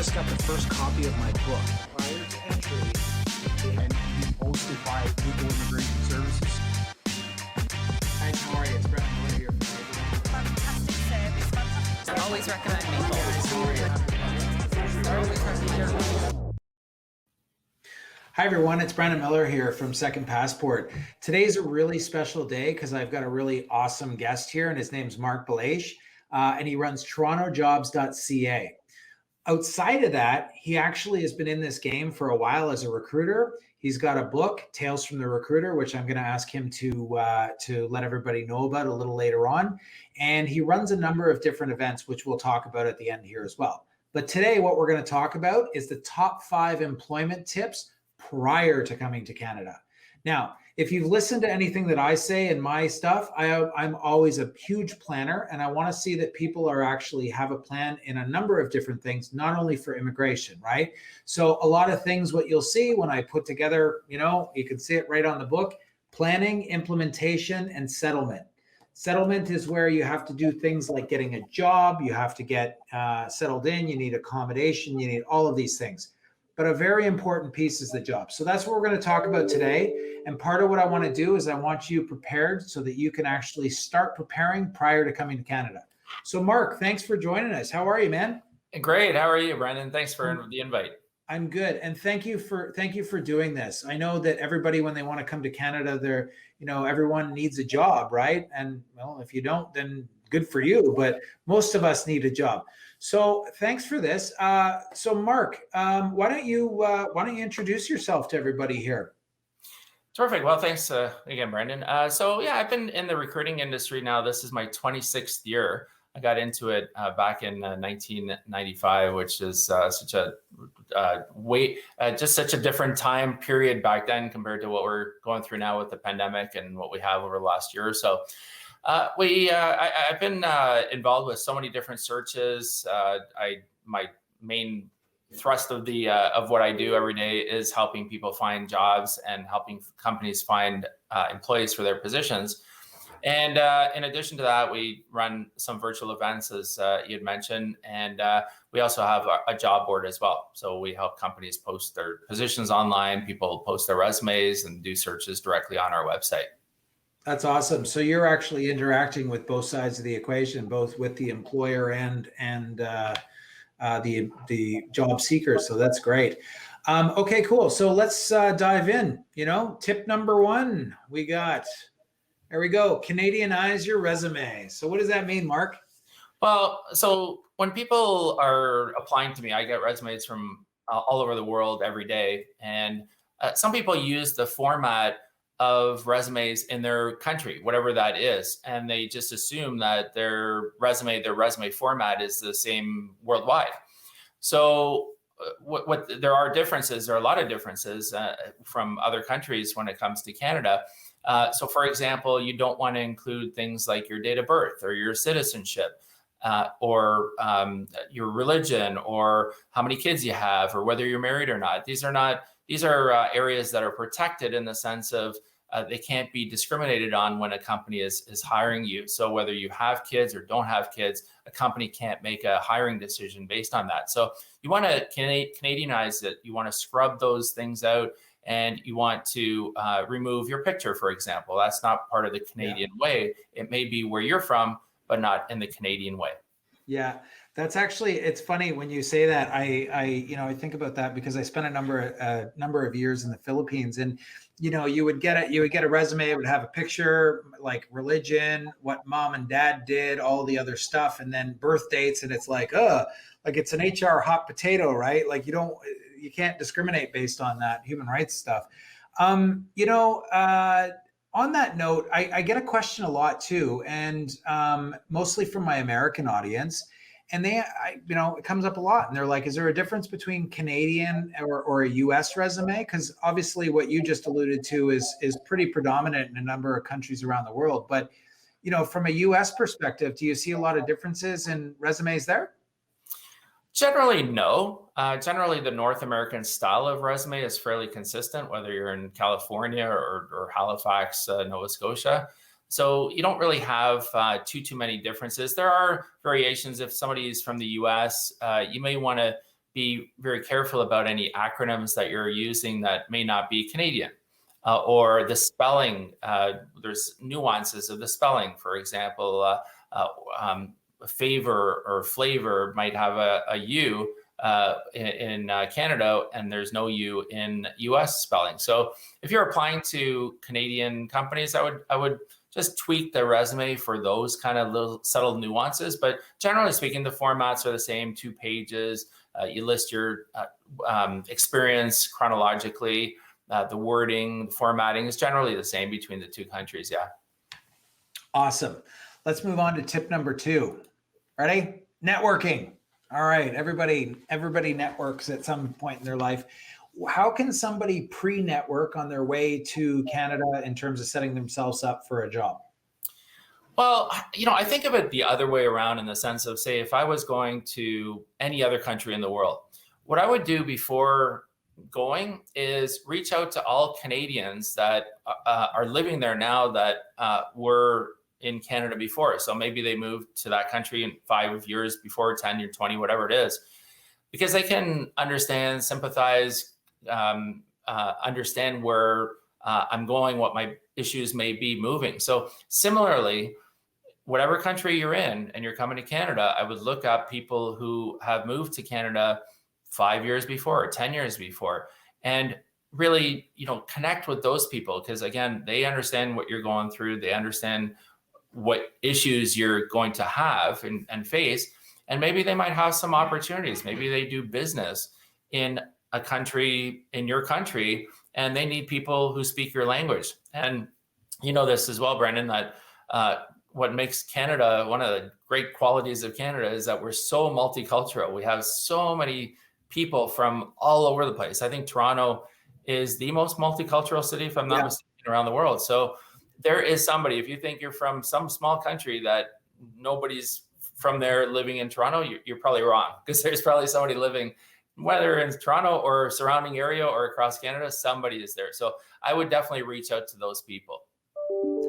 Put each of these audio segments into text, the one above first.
just got the first copy of my book. Prior to entry, and be posted by Legal Immigration Services. Hi, how are you? It's Brett Miller here. Fantastic service. Always recommend me. Hi everyone, it's Brandon Miller here from Second Passport. Today's a really special day because I've got a really awesome guest here, and his name's Marc Belaiche, and he runs TorontoJobs.ca. Outside of that, he actually has been in this game for a while as a recruiter. He's got a book, Tales from the Recruiter, which I'm going to ask him to let everybody know about a little later on. And he runs a number of different events, which we'll talk about at the end here as well. But today, what we're going to talk about is the top 5 employment tips prior to coming to Canada. Now, if you've listened to anything that I say in my stuff, I'm always a huge planner, and I want to see that people are actually have a plan in a number of different things, not only for immigration, right? So a lot of things, what you'll see when I put together, you can see it right on the book, planning, implementation, and settlement. Settlement is where you have to do things like getting a job, you have to get settled in, you need accommodation, you need all of these things. But a very important piece is the job. So that's what we're going to talk about today. And part of what I want to do is I want you prepared so that you can actually start preparing prior to coming to Canada. So Marc, thanks for joining us. How are you, man? Great. How are you, Brandon? Thanks for the invite. I'm good. And thank you for doing this. I know that everybody, when they want to come to Canada, everyone needs a job, right? And well, if you don't, then good for you. But most of us need a job. So thanks for this. So Marc, why don't you introduce yourself to everybody here? Terrific. Well, thanks again, Brandon. So yeah, I've been in the recruiting industry now. This is my 26th year. I got into it back in 1995, which is such a just such a different time period back then compared to what we're going through now with the pandemic and what we have over the last year or so. I've been involved with so many different searches. My main thrust of what I do every day is helping people find jobs and helping companies find employees for their positions. And in addition to that, we run some virtual events, as you had mentioned, and we also have a job board as well. So we help companies post their positions online. People post their resumes and do searches directly on our website. That's awesome. So you're actually interacting with both sides of the equation, both with the employer and the job seeker. So that's great. Okay, cool. So let's dive in. Tip number 1, there we go. Canadianize your resume. So what does that mean, Marc? Well, so when people are applying to me, I get resumes from all over the world every day. And some people use the format of resumes in their country, whatever that is. And they just assume that their resume format is the same worldwide. So there are differences, there are a lot of differences from other countries when it comes to Canada. So for example, you don't want to include things like your date of birth or your citizenship or your religion or how many kids you have or whether you're married or not. These are areas that are protected in the sense of they can't be discriminated on when a company is hiring you. So whether you have kids or don't have kids, a company can't make a hiring decision based on that. So you want to Canadianize it. You want to scrub those things out, and you want to remove your picture, for example. That's not part of the Canadian way. It may be where you're from, but not in the Canadian way. Yeah, that's actually, it's funny when you say that. I think about that because I spent a number of years in the Philippines, and you would get a resume, it would have a picture like religion, what mom and dad did, all the other stuff, and then birth dates, and it's like it's an HR hot potato, right? Like you can't discriminate based on that human rights stuff. On that note, I get a question a lot too, and mostly from my American audience, and it comes up a lot, and they're like, is there a difference between Canadian or a US resume? Because obviously what you just alluded to is pretty predominant in a number of countries around the world. But, from a US perspective, do you see a lot of differences in resumes there? Generally, no. Generally, the North American style of resume is fairly consistent, whether you're in California or Halifax, Nova Scotia. So you don't really have too many differences. There are variations. If somebody is from the US, you may want to be very careful about any acronyms that you're using that may not be Canadian, or the spelling. There's nuances of the spelling. For example, favor or flavor might have a U in Canada, and there's no U in US spelling. So if you're applying to Canadian companies, I would just tweak the resume for those kind of little subtle nuances. But generally speaking, the formats are the same, 2 pages. You list your experience chronologically. The wording, the formatting is generally the same between the 2 countries. Yeah. Awesome. Let's move on to tip number 2. Ready? Networking. All right, everybody networks at some point in their life. How can somebody pre-network on their way to Canada in terms of setting themselves up for a job? Well, I think of it the other way around, in the sense of, say, if I was going to any other country in the world, what I would do before going is reach out to all Canadians that are living there now that were in Canada before. So maybe they moved to that country in 5 years before, 10 or 20, whatever it is, because they can understand, sympathize, understand where I'm going, what my issues may be moving. So similarly, whatever country you're in and you're coming to Canada, I would look up people who have moved to Canada 5 years before or 10 years before, and really, connect with those people, because again, they understand what you're going through. They understand what issues you're going to have and face. And maybe they might have some opportunities. Maybe they do business in a country, in your country, and they need people who speak your language. And you know this as well, Brendan, that what makes Canada, one of the great qualities of Canada, is that we're so multicultural. We have so many people from all over the place. I think Toronto is the most multicultural city, if I'm not mistaken, around the world. So there is somebody, if you think you're from some small country that nobody's from there living in Toronto, you're probably wrong, because there's probably somebody living, whether in Toronto or surrounding area or across Canada, somebody is there. So I would definitely reach out to those people.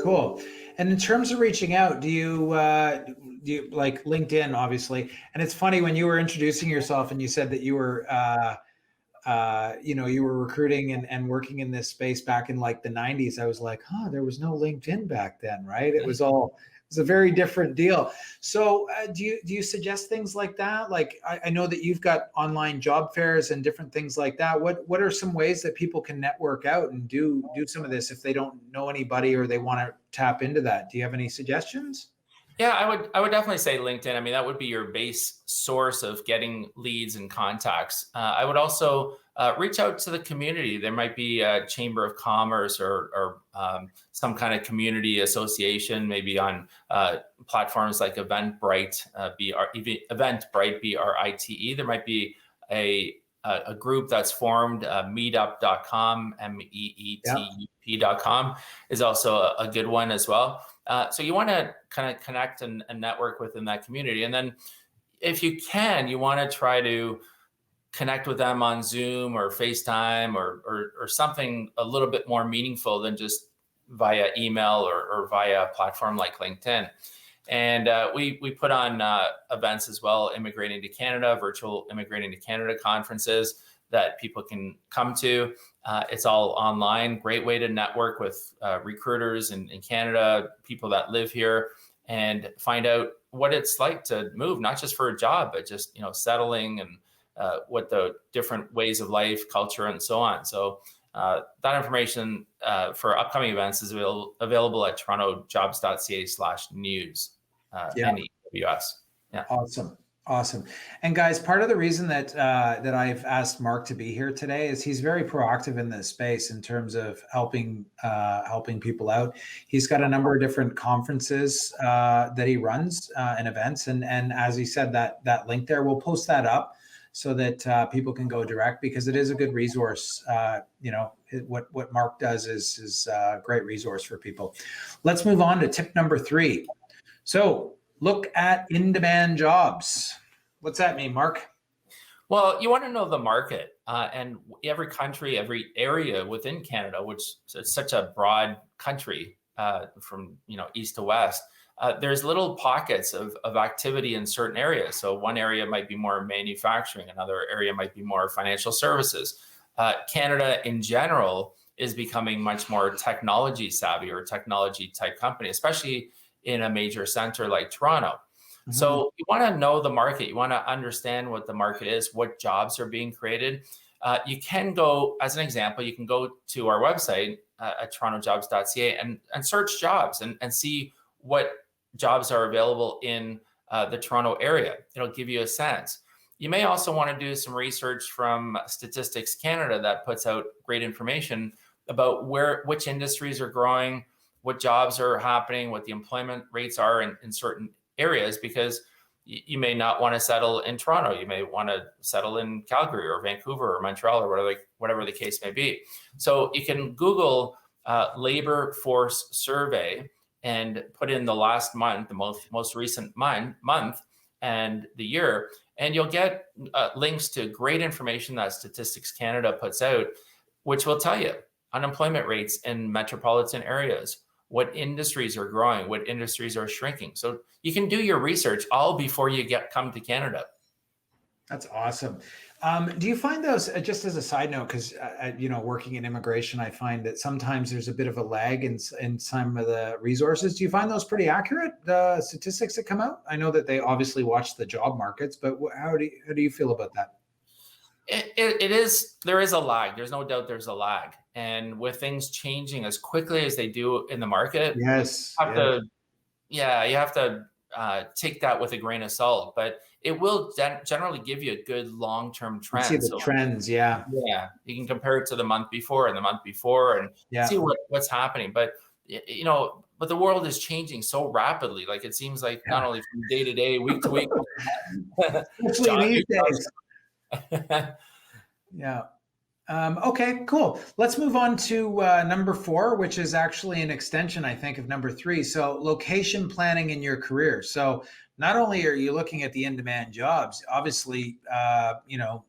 Cool. And in terms of reaching out, do you like LinkedIn, obviously? And it's funny, when you were introducing yourself and you said that you were you were recruiting and working in this space back in like the 90s. I was like, there was no LinkedIn back then, right? It was a very different deal. So do you suggest things like that? Like, I know that you've got online job fairs and different things like that. What are some ways that people can network out and do some of this if they don't know anybody or they want to tap into that? Do you have any suggestions? Yeah, I would definitely say LinkedIn. I mean, that would be your base source of getting leads and contacts. I would also reach out to the community. There might be a chamber of commerce or some kind of community association, maybe on platforms like Eventbrite, Eventbrite, BRITE. There might be a group that's formed, meetup.com, meetup.com is also a good one as well. So you want to kind of connect and network within that community. And then if you can, you want to try to connect with them on Zoom or FaceTime or something a little bit more meaningful than just via email or via a platform like LinkedIn. And we put on events as well, Immigrating to Canada, virtual Immigrating to Canada conferences that people can come to. It's all online, great way to network with recruiters in Canada, people that live here, and find out what it's like to move, not just for a job, but just, settling and what the different ways of life, culture, and so on. So that information for upcoming events is available at TorontoJobs.ca/news, NEWS. Yeah. Awesome. And guys, part of the reason that I've asked Marc to be here today is he's very proactive in this space in terms of helping people out. He's got a number of different conferences that he runs and events. And as he said, that link there, we'll post that up so that people can go direct, because it is a good resource. What Marc does is a great resource for people. Let's move on to tip number 3. So look at in-demand jobs. What's that mean, Marc? Well, you want to know the market, and every country, every area within Canada, which is such a broad country from east to west, there's little pockets of activity in certain areas. So one area might be more manufacturing, another area might be more financial services. Canada in general is becoming much more technology savvy or technology type company, especially in a major center like Toronto. Mm-hmm. So you want to know the market. You want to understand what the market is, what jobs are being created. You can go, as an example, you can go to our website at TorontoJobs.ca and search jobs and see what jobs are available in the Toronto area. It'll give you a sense. You may also want to do some research from Statistics Canada that puts out great information about which industries are growing, what jobs are happening, what the employment rates are in certain areas, because you may not want to settle in Toronto. You may want to settle in Calgary or Vancouver or Montreal or whatever the case may be. So you can Google labor force survey and put in the last month, the most recent month and the year, and you'll get links to great information that Statistics Canada puts out, which will tell you unemployment rates in metropolitan areas, what industries are growing, what industries are shrinking. So you can do your research all before you come to Canada. That's awesome. Do you find those, just as a side note, because working in immigration, I find that sometimes there's a bit of a lag in some of the resources. Do you find those pretty accurate, the statistics that come out? I know that they obviously watch the job markets, but how do you feel about that? It is, there is a lag. There's no doubt there's a lag. And with things changing as quickly as they do in the market, you have to take that with a grain of salt, but it will generally give you a good long-term trend. See the trends, yeah. Yeah, you can compare it to the month before and the month before and see what's happening. But but the world is changing so rapidly. Like it seems like not only from day to day, week to week. Especially these days. Yeah. Okay, cool. Let's move on to number 4, which is actually an extension, I think, of number 3. So location planning in your career. So not only are you looking at the in-demand jobs, obviously,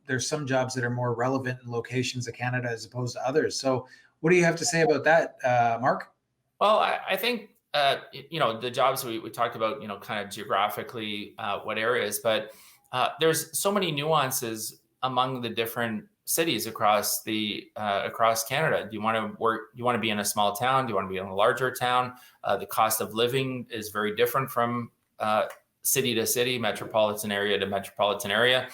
there's some jobs that are more relevant in locations of Canada as opposed to others. So what do you have to say about that, Marc? Well, I think, the jobs we talked about, kind of geographically, what areas, but there's so many nuances among the different cities across Canada. Do you want to work? Do you want to be in a small town? Do you want to be in a larger town? The cost of living is very different from city to city, metropolitan area to metropolitan area.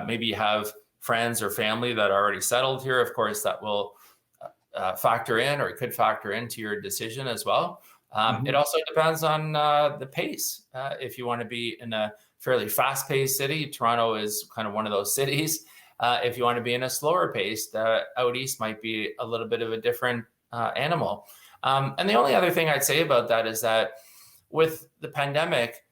Maybe you have friends or family that are already settled here. Of course, that will factor in, or it could factor into your decision as well. It also depends on the pace. If you want to be in a fairly fast-paced city, Toronto is kind of one of those cities. If you want to be in a slower pace, out east might be a little bit of a different animal. And the only other thing I'd say about that is that with the pandemic,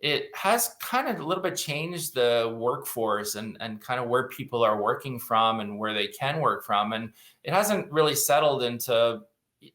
it has kind of a little bit changed the workforce and kind of where people are working from and where they can work from. And it hasn't really settled into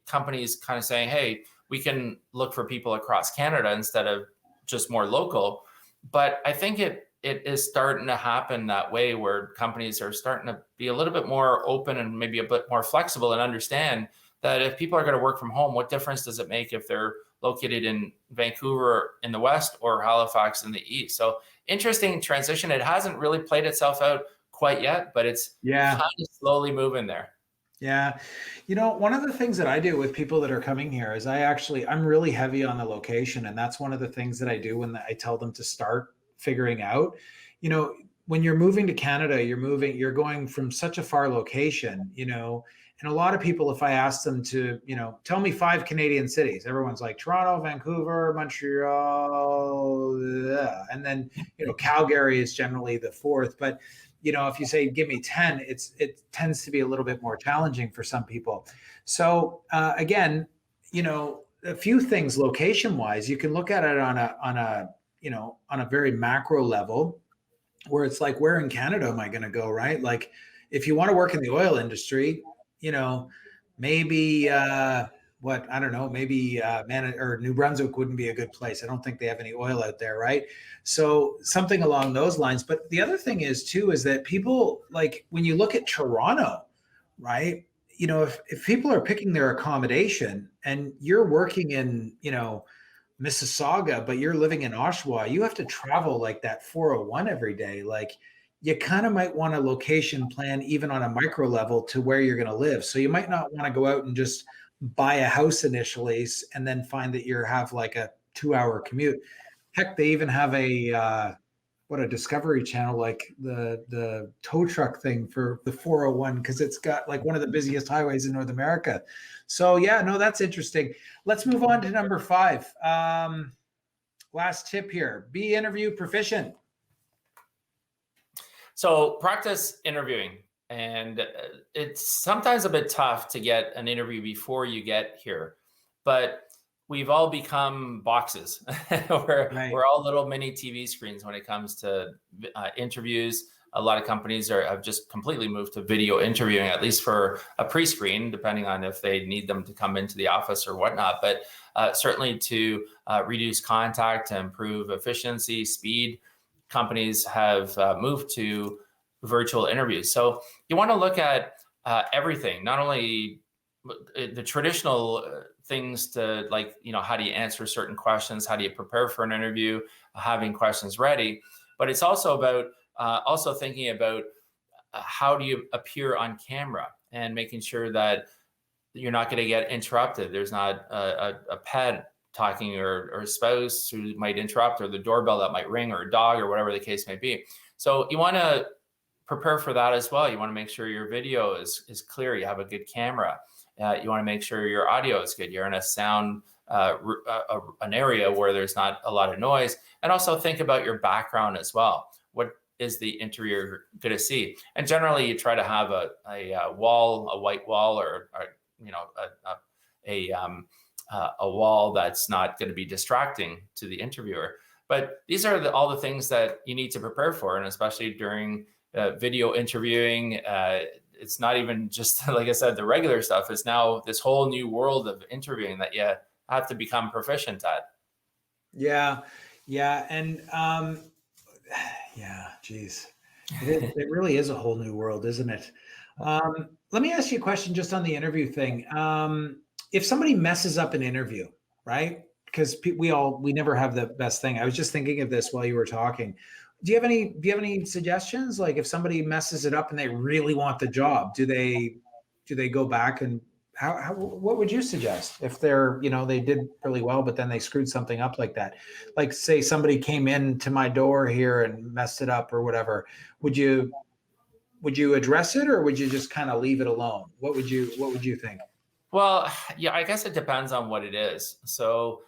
companies kind of saying, hey, we can look for people across Canada instead of just more local. But I think it is starting to happen that way, where companies are starting to be a little bit more open and maybe a bit more flexible and understand that if people are going to work from home, what difference does it make if they're located in Vancouver in the west or Halifax in the east? So interesting transition. It hasn't really played itself out quite yet, but it's kind of slowly moving there. Yeah. One of the things that I do with people that are coming here is I'm really heavy on the location. And that's one of the things that I do when I tell them to start figuring out, when you're moving to Canada, you're going from such a far location, and a lot of people, if I ask them to, tell me 5 Canadian cities, everyone's like Toronto, Vancouver, Montreal, and then, Calgary is generally the 4th. But, if you say, give me 10, it tends to be a little bit more challenging for some people. So again, a few things location wise, you can look at it on a very macro level, where it's like, where in Canada am I going to go, right? Like if you want to work in the oil industry, maybe or New Brunswick wouldn't be a good place. I don't think they have any oil out there, right? So something along those lines. But the other thing is that people, like when you look at Toronto, right? If people are picking their accommodation and you're working in, Mississauga, but you're living in Oshawa, you have to travel like that 401 every day. Like you kind of might want a location plan, even on a micro level, to where you're going to live. So you might not want to go out and just buy a house initially and then find that you have like a 2-hour commute. Heck, they even have a Discovery Channel, like the tow truck thing for the 401, because it's got like one of the busiest highways in North America. So yeah, no, that's interesting. Let's move on to number 5. Last tip here: be interview proficient. So practice interviewing, and it's sometimes a bit tough to get an interview before you get here, but we've all become boxes. We're all little mini TV screens when it comes to interviews. A lot of companies have just completely moved to video interviewing, at least for a pre-screen, depending on if they need them to come into the office or whatnot. But certainly to reduce contact, to improve efficiency, speed, companies have moved to virtual interviews. So you want to look at everything, not only the traditional things to, like, how do you answer certain questions? How do you prepare for an interview? Having questions ready. But it's also about also thinking about how do you appear on camera, and making sure that you're not going to get interrupted. There's not a pet talking, or a spouse who might interrupt, or the doorbell that might ring, or a dog, or whatever the case may be. So you want to prepare for that as well. You want to make sure your video is clear. You have a good camera. You want to make sure your audio is good. You're in a sound, an area where there's not a lot of noise. And also think about your background as well. What is the interviewer going to see? And generally, you try to have a wall, a white wall, or a wall that's not going to be distracting to the interviewer. But these are all the things that you need to prepare for, and especially during video interviewing. It's not even just, like I said, the regular stuff. It's now this whole new world of interviewing that you have to become proficient at. Yeah. And yeah, geez. It really is a whole new world, isn't it? Let me ask you a question just on the interview thing. If somebody messes up an interview, right? Because we never have the best thing. I was just thinking of this while you were talking. Do you have any suggestions? Like if somebody messes it up and they really want the job, do they go back, and what would you suggest if they're, they did really well, but then they screwed something up like that? Like say somebody came in to my door here and messed it up or whatever. Would you address it, or would you just kind of leave it alone? What would you think? Well, yeah, I guess it depends on what it is. So,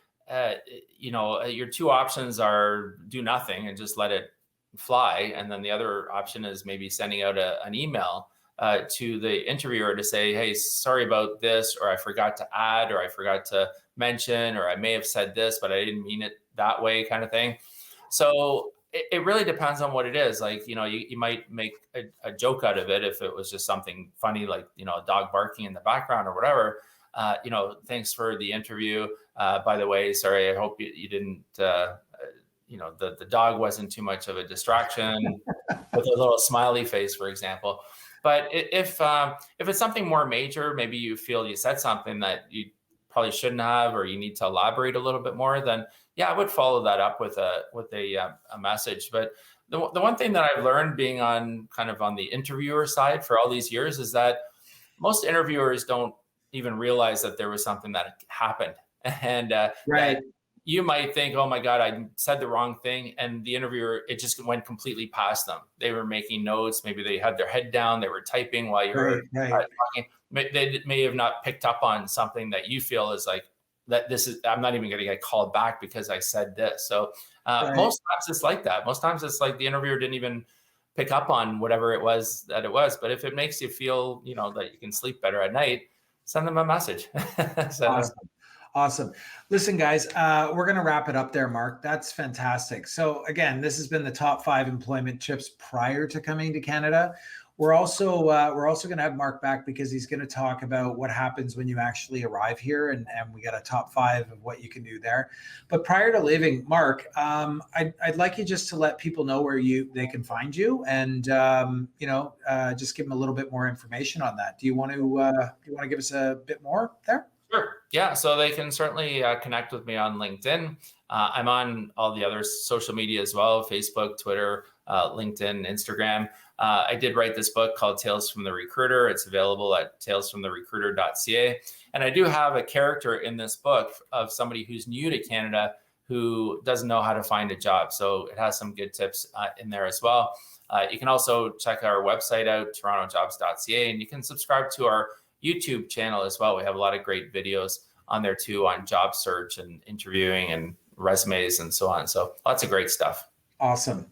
your two options are do nothing and just let it fly. And then the other option is maybe sending out an email to the interviewer to say, hey, sorry about this, or I forgot to add, or I forgot to mention, or I may have said this, but I didn't mean it that way, kind of thing. So it really depends on what it is. Like, you might make a joke out of it if it was just something funny, like, a dog barking in the background or whatever. Thanks for the interview. By the way, sorry, I hope you didn't, the dog wasn't too much of a distraction, with a little smiley face, for example. But if it's something more major, maybe you feel you said something that you probably shouldn't have, or you need to elaborate a little bit more, then yeah, I would follow that up with a message. But the one thing that I've learned being on the interviewer side for all these years is that most interviewers don't even realize that there was something that happened. And right. You might think, oh my God, I said the wrong thing. And the interviewer, it just went completely past them. They were making notes. Maybe they had their head down. They were typing while you were talking. They may have not picked up on something that you feel is like, I'm not even going to get called back because I said this. So most times it's like that. Most times it's like the interviewer didn't even pick up on whatever it was that it was. But if it makes you feel, that you can sleep better at night, send them a message. So, Awesome. Listen, guys, we're going to wrap it up there, Marc. That's fantastic. So again, this has been the top 5 employment tips prior to coming to Canada. We're also going to have Marc back because he's going to talk about what happens when you actually arrive here, and we got a top 5 of what you can do there. But prior to leaving, Marc, I'd like you just to let people know where they can find you, and just give them a little bit more information on that. Do you want to give us a bit more there? Sure. Yeah, so they can certainly connect with me on LinkedIn. I'm on all the other social media as well: Facebook, Twitter, LinkedIn, Instagram. I did write this book called Tales from the Recruiter. It's available at talesfromtherecruiter.ca. And I do have a character in this book of somebody who's new to Canada who doesn't know how to find a job. So it has some good tips in there as well. You can also check our website out, TorontoJobs.ca, and you can subscribe to our YouTube channel as well. We have a lot of great videos on there too, on job search and interviewing and resumes and so on. So lots of great stuff. Awesome.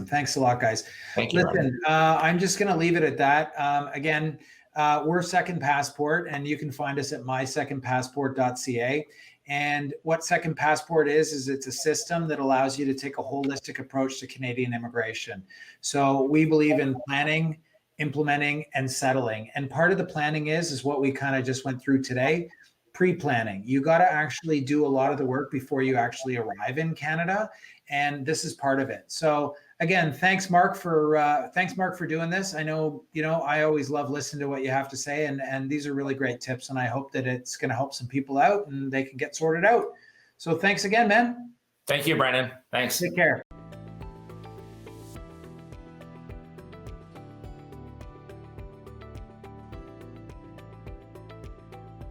Thanks a lot, guys. Thank you. Listen, I'm just going to leave it at that. Again, we're Second Passport, and you can find us at mysecondpassport.ca. And what Second Passport is it's a system that allows you to take a holistic approach to Canadian immigration. So we believe in planning, implementing, and settling. And part of the planning is what we kind of just went through today: pre-planning. You got to actually do a lot of the work before you actually arrive in Canada, and this is part of it. So again, thanks Marc for doing this. I know, I always love listening to what you have to say, and these are really great tips, and I hope that it's going to help some people out and they can get sorted out. So thanks again, man. Thank you, Brandon. Thanks. Take care.